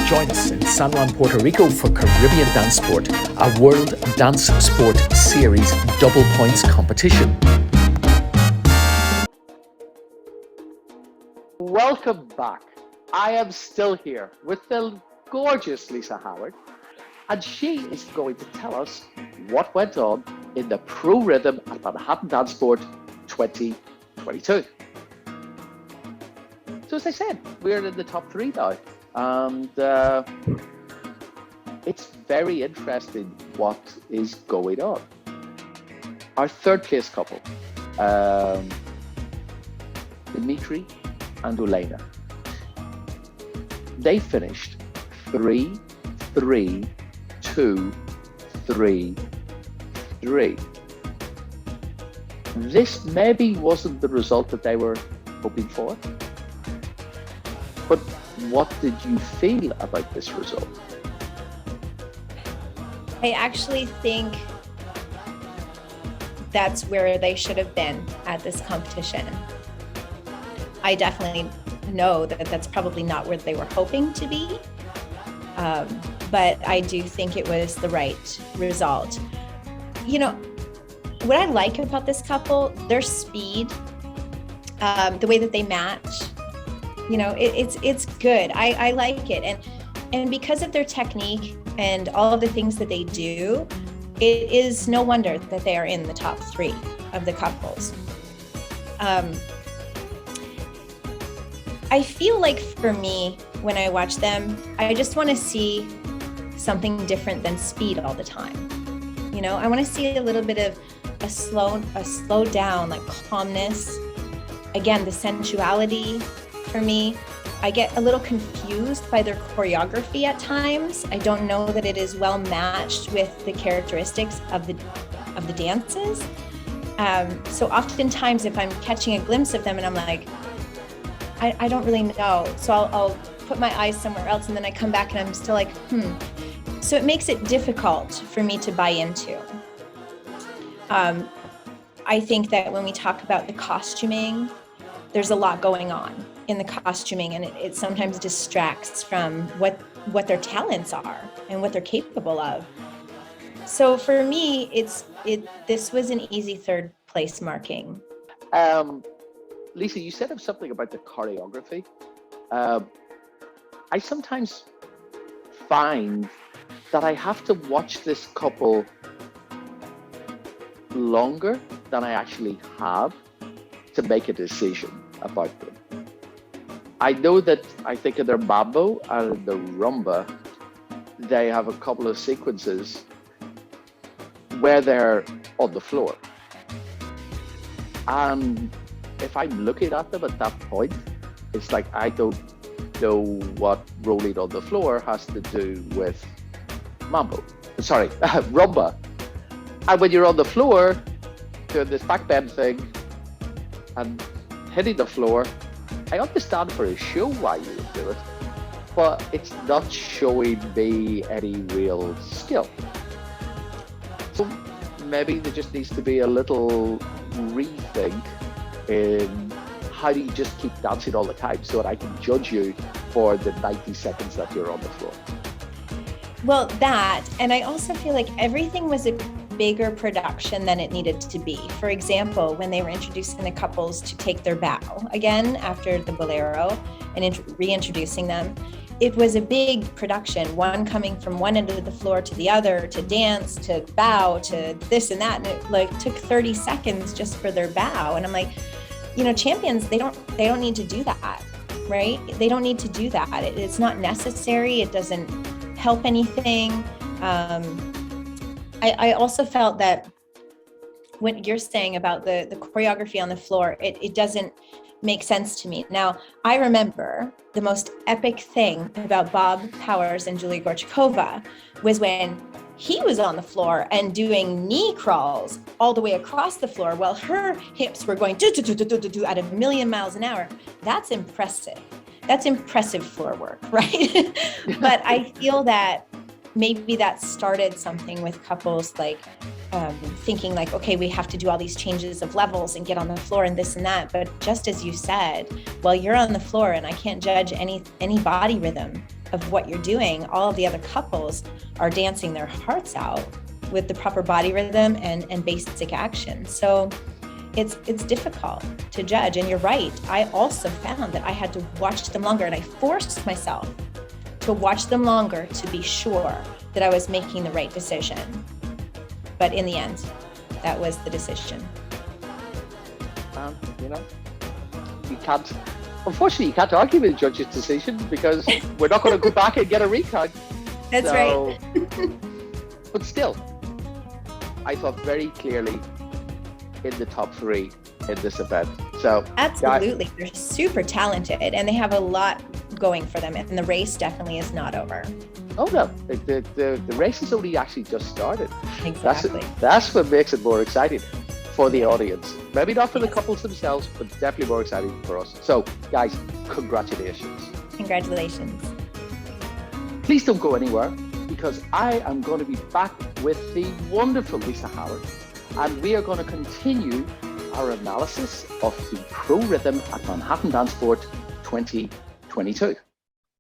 Join us in San Juan, Puerto Rico for Caribbean Dance Sport, a World Dance Sport Series double points competition. Welcome back. I am still here with the gorgeous Lisa Howard, and she is going to tell us what went on in the Pro Rhythm at Manhattan Dance Sport 2022. So as I said, we're in the top three now, and it's very interesting what is going on. Our third place couple, Dimitri and Olena, they finished 3, 3, 2, 3, 3. This maybe wasn't the result that they were hoping for, but what did you feel about this result? I actually think that's where they should have been at this competition. I definitely know that that's probably not where they were hoping to be, but I do think it was the right result. You know, what I like about this couple, their speed, the way that they match, you know, it's good. I like it. And because of their technique and all of the things that they do, it is no wonder that they are in the top three of the couples. I feel like for me, when I watch them, I just want to see something different than speed all the time. You know, I want to see a little bit of a slow down, like calmness. Again, the sensuality for me. I get a little confused by their choreography at times. I don't know that it is well matched with the characteristics of the dances. So oftentimes if I'm catching a glimpse of them and I'm like, I don't really know. So I'll put my eyes somewhere else and then I come back and I'm still like, So it makes it difficult for me to buy into. I think that when we talk about the costuming, there's a lot going on in the costuming, and it sometimes distracts from what their talents are and what they're capable of. So for me, this was an easy third place marking. Lisa, you said something about the choreography. I sometimes find that I have to watch this couple longer than I actually have to make a decision about them. I know that I think in their mambo and the rumba, they have a couple of sequences where they're on the floor. And if I'm looking at them at that point, it's like I don't know what rolling on the floor has to do with rumba. And when you're on the floor doing this back bend thing and hitting the floor, I understand for a show why you would do it, but it's not showing me any real skill. So maybe there just needs to be a little rethink in how do you just keep dancing all the time so that I can judge you for the 90 seconds that you're on the floor. Well, that, and I also feel like everything was a bigger production than it needed to be. For example, when they were introducing the couples to take their bow again after the bolero and reintroducing them, it was a big production, one coming from one end of the floor to the other, to dance, to bow, to this and that, and it took 30 seconds just for their bow. And I'm like, champions, they don't need to do that, right? They don't need to do that. It's not necessary. It doesn't help anything. I also felt that what you're saying about the choreography on the floor, it doesn't make sense to me. Now, I remember the most epic thing about Bob Powers and Julia Gorchakova was when he was on the floor and doing knee crawls all the way across the floor while her hips were going at 1,000,000 miles an hour. That's impressive. That's impressive floor work, right? But I feel that maybe that started something with couples thinking like, okay, we have to do all these changes of levels and get on the floor and this and that. But just as you said, well, you're on the floor and I can't judge any body rhythm of what you're doing, all of the other couples are dancing their hearts out with the proper body rhythm and basic action. So it's difficult to judge. And you're right. I also found that I had to watch them longer, and I forced myself to watch them longer to be sure that I was making the right decision. But in the end, that was the decision. You know, unfortunately, you can't argue with the judge's decision because we're not going to go back and get a recount. That's right. But still, I thought very clearly in the top 3 in this event. So absolutely, they're super talented and they have a lot going for them, and the race definitely is not over. Oh no, the race has only actually just started. Exactly. That's what makes it more exciting for the audience. Maybe not for the couples themselves, but definitely more exciting for us. So guys, congratulations. Congratulations. Please don't go anywhere, because I am going to be back with the wonderful Lisa Howard, and we are going to continue our analysis of the Pro Rhythm at Manhattan Dance Sport 2022.